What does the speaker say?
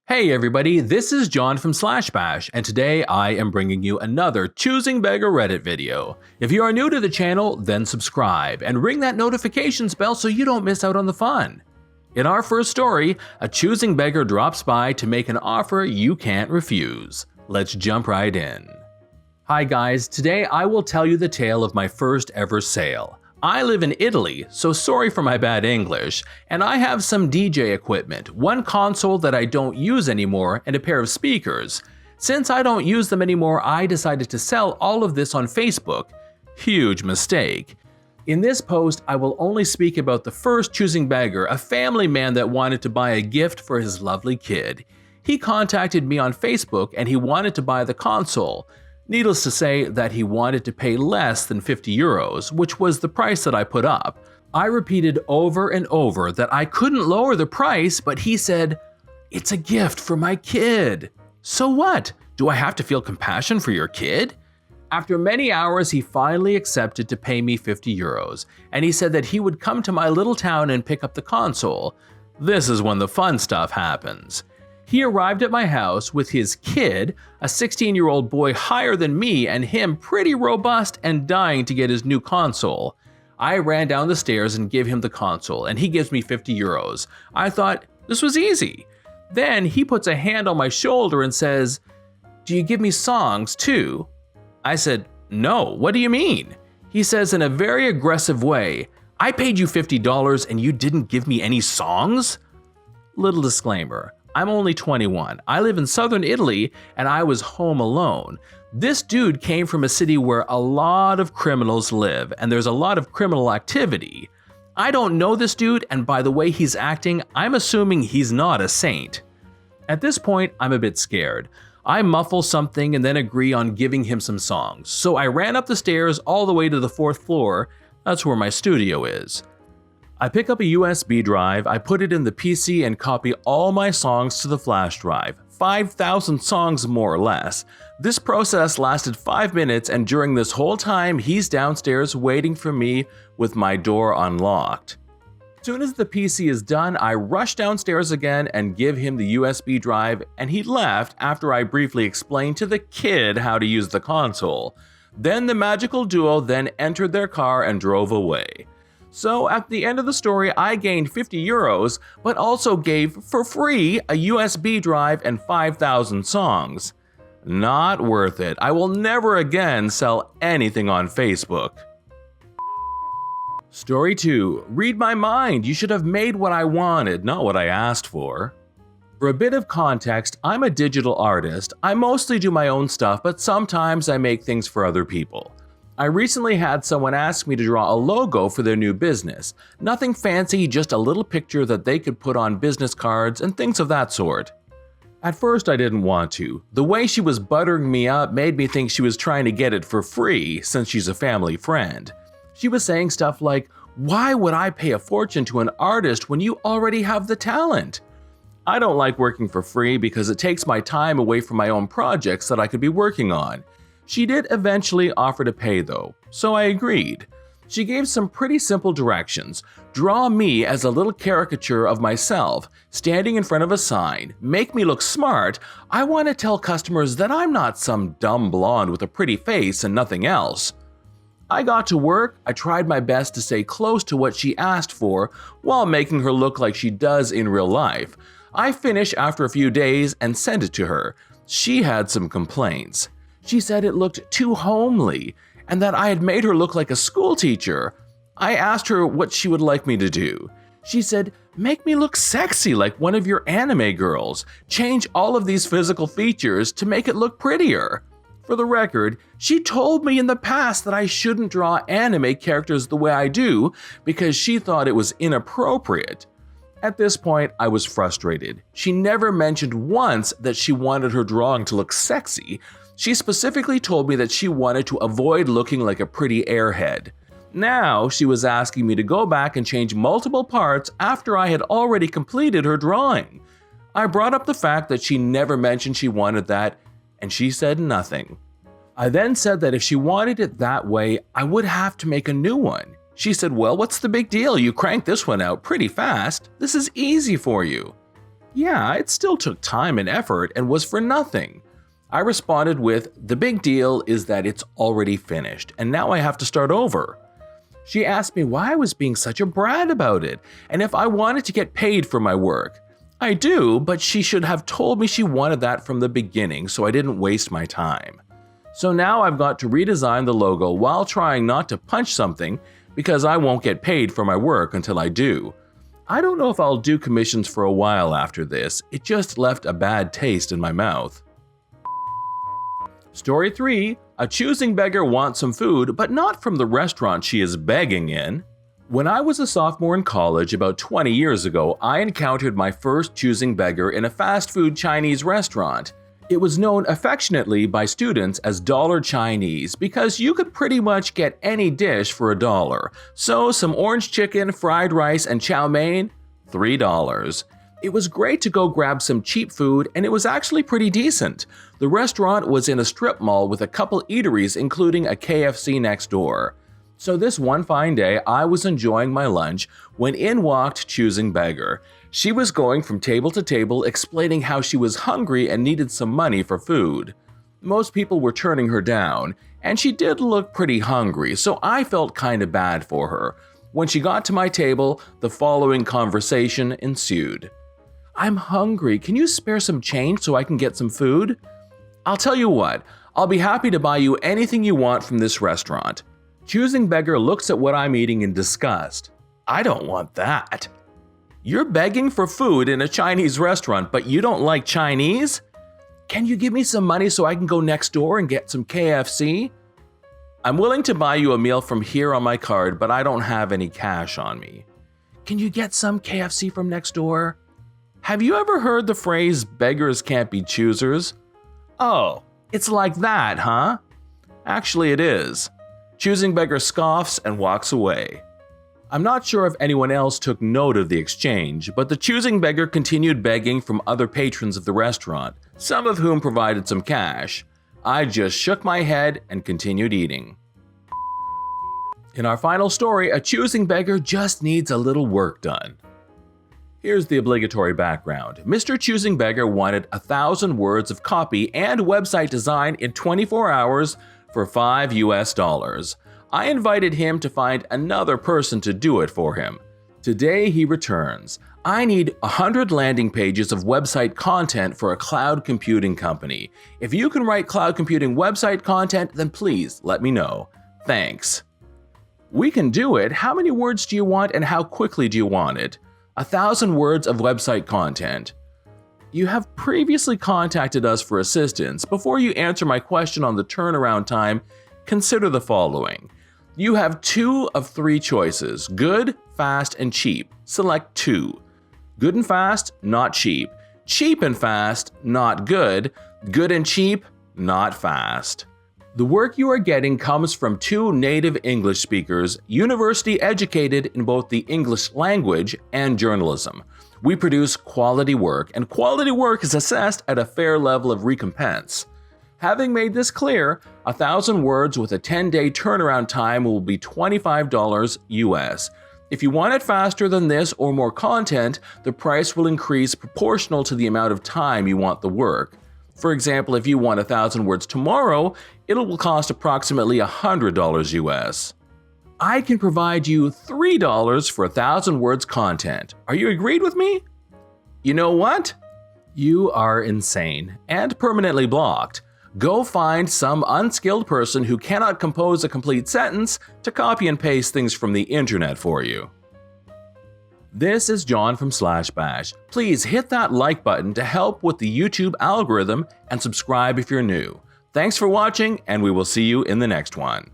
Hey everybody, this is John from Bash, and today I am bringing you another Choosing Beggar Reddit video. If you are new to the channel, then subscribe and ring that notifications bell so you don't miss out on the fun. In our first story, a choosing beggar drops by to make an offer you can't refuse. Let's jump right in. Hi guys, today I will tell you the tale of my first ever sale. I live in Italy, so sorry for my bad English, and I have some DJ equipment, one console that I don't use anymore, and a pair of speakers. Since I don't use them anymore, I decided to sell all of this on Facebook. Huge mistake. In this post, I will only speak about the first choosing beggar, a family man that wanted to buy a gift for his lovely kid. He contacted me on Facebook and he wanted to buy the console. Needless to say that he wanted to pay less than 50 euros, which was the price that I put up. I repeated over and over that I couldn't lower the price, but he said, "It's a gift for my kid." So what? Do I have to feel compassion for your kid? After many hours, he finally accepted to pay me 50 euros, and he said that he would come to my little town and pick up the console. This is when the fun stuff happens. He arrived at my house with his kid, a 16-year-old boy higher than me and him pretty robust and dying to get his new console. I ran down the stairs and gave him the console and he gives me 50 euros. I thought this was easy. Then he puts a hand on my shoulder and says, "Do you give me songs too?" I said, "No, what do you mean?" He says in a very aggressive way, "I paid you $50 and you didn't give me any songs?" Little disclaimer. I'm only 21, I live in southern Italy, and I was home alone. This dude came from a city where a lot of criminals live, and there's a lot of criminal activity. I don't know this dude, and by the way he's acting, I'm assuming he's not a saint. At this point, I'm a bit scared. I muffle something and then agree on giving him some songs, so I ran up the stairs all the way to the 4th floor. That's where my studio is. I pick up a USB drive, I put it in the PC and copy all my songs to the flash drive, 5,000 songs more or less. This process lasted 5 minutes and during this whole time he's downstairs waiting for me with my door unlocked. As soon as the PC is done, I rush downstairs again and give him the USB drive and he left after I briefly explained to the kid how to use the console. Then the magical duo then entered their car and drove away. So at the end of the story, I gained 50 euros, but also gave for free a USB drive and 5,000 songs. Not worth it. I will never again sell anything on Facebook. Story 2. Read my mind. You should have made what I wanted, not what I asked for. For a bit of context, I'm a digital artist. I mostly do my own stuff, but sometimes I make things for other people. I recently had someone ask me to draw a logo for their new business. Nothing fancy, just a little picture that they could put on business cards and things of that sort. At first I didn't want to. The way she was buttering me up made me think she was trying to get it for free since she's a family friend. She was saying stuff like, "Why would I pay a fortune to an artist when you already have the talent?" I don't like working for free because it takes my time away from my own projects that I could be working on. She did eventually offer to pay though, so I agreed. She gave some pretty simple directions. Draw me as a little caricature of myself, standing in front of a sign, make me look smart. I want to tell customers that I'm not some dumb blonde with a pretty face and nothing else. I got to work, I tried my best to stay close to what she asked for while making her look like she does in real life. I finished after a few days and sent it to her. She had some complaints. She said it looked too homely and that I had made her look like a school teacher. I asked her what she would like me to do. She said, "Make me look sexy like one of your anime girls. Change all of these physical features to make it look prettier." For the record, she told me in the past that I shouldn't draw anime characters the way I do because she thought it was inappropriate. At this point, I was frustrated. She never mentioned once that she wanted her drawing to look sexy. She specifically told me that she wanted to avoid looking like a pretty airhead. Now, she was asking me to go back and change multiple parts after I had already completed her drawing. I brought up the fact that she never mentioned she wanted that, and she said nothing. I then said that if she wanted it that way, I would have to make a new one. She said, "Well, what's the big deal? You cranked this one out pretty fast. This is easy for you." Yeah, it still took time and effort and was for nothing. I responded with, "The big deal is that it's already finished, and now I have to start over." She asked me why I was being such a brat about it, and if I wanted to get paid for my work. I do, but she should have told me she wanted that from the beginning so I didn't waste my time. So now I've got to redesign the logo while trying not to punch something because I won't get paid for my work until I do. I don't know if I'll do commissions for a while after this. It just left a bad taste in my mouth. Story 3. A choosing beggar wants some food, but not from the restaurant she is begging in. When I was a sophomore in college about 20 years ago, I encountered my first choosing beggar in a fast food Chinese restaurant. It was known affectionately by students as Dollar Chinese because you could pretty much get any dish for $1. So some orange chicken, fried rice, and chow mein, $3. It was great to go grab some cheap food, and it was actually pretty decent. The restaurant was in a strip mall with a couple eateries, including a KFC next door. So this one fine day, I was enjoying my lunch when in walked Choosing Beggar. She was going from table to table explaining how she was hungry and needed some money for food. Most people were turning her down, and she did look pretty hungry, so I felt kinda bad for her. When she got to my table, the following conversation ensued. "I'm hungry. Can you spare some change so I can get some food?" "I'll tell you what, I'll be happy to buy you anything you want from this restaurant." Choosing Beggar looks at what I'm eating in disgust. "I don't want that." "You're begging for food in a Chinese restaurant, but you don't like Chinese? Can you give me some money so I can go next door and get some KFC? "I'm willing to buy you a meal from here on my card, but I don't have any cash on me." "Can you get some KFC from next door?" "Have you ever heard the phrase, beggars can't be choosers?" "Oh, it's like that, huh?" "Actually, it is." Choosing Beggar scoffs and walks away. I'm not sure if anyone else took note of the exchange, but the Choosing Beggar continued begging from other patrons of the restaurant, some of whom provided some cash. I just shook my head and continued eating. In our final story, a Choosing Beggar just needs a little work done. Here's the obligatory background. Mr. Choosing Beggar wanted 1,000 words of copy and website design in 24 hours for $5. I invited him to find another person to do it for him. Today he returns. "I need 100 landing pages of website content for a cloud computing company. If you can write cloud computing website content, then please let me know. Thanks." "We can do it. How many words do you want and how quickly do you want it?" 1,000 words of website content. "You have previously contacted us for assistance. Before you answer my question on the turnaround time, consider the following. You have 2 of 3 choices, good, fast, and cheap. Select 2. Good and fast, not cheap. Cheap and fast, not good. Good and cheap, not fast." The work you are getting comes from 2 native English speakers, university educated in both the English language and journalism. We produce quality work, and quality work is assessed at a fair level of recompense. Having made this clear, 1,000 words with a 10-day turnaround time will be $25 US. If you want it faster than this or more content, the price will increase proportional to the amount of time you want the work. For example, if you want 1,000 words tomorrow, it will cost approximately $100 US. I can provide you $3 for 1,000 words content. Are you agreed with me? You know what? You are insane and permanently blocked. Go find some unskilled person who cannot compose a complete sentence to copy and paste things from the internet for you. This is John from /bash. Please hit that like button to help with the YouTube algorithm and subscribe if you're new. Thanks for watching, and we will see you in the next one.